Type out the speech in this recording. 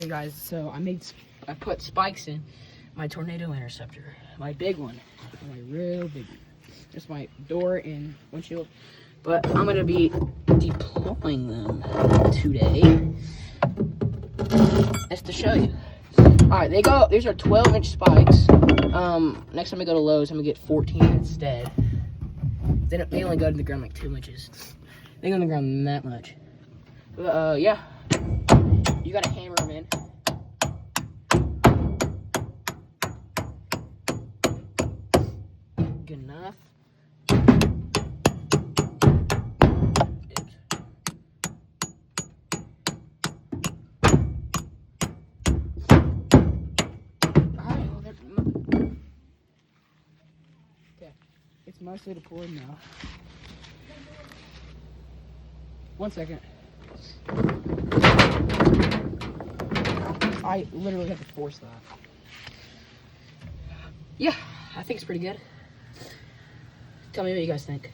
Hey guys, so I put spikes in my tornado interceptor, my big one, my real big one. Just my door and windshield. But I'm gonna be deploying them today. Just to show you. Alright, these are 12-inch spikes. Next time I go to Lowe's, I'm gonna get 14 instead. They only go to the ground like 2 inches. They go to the ground that much. But, yeah. You gotta hammer them in. Good enough. Okay, it's mostly deployed now. 1 second. I literally have to force that. Yeah, I think it's pretty good. Tell me what you guys think.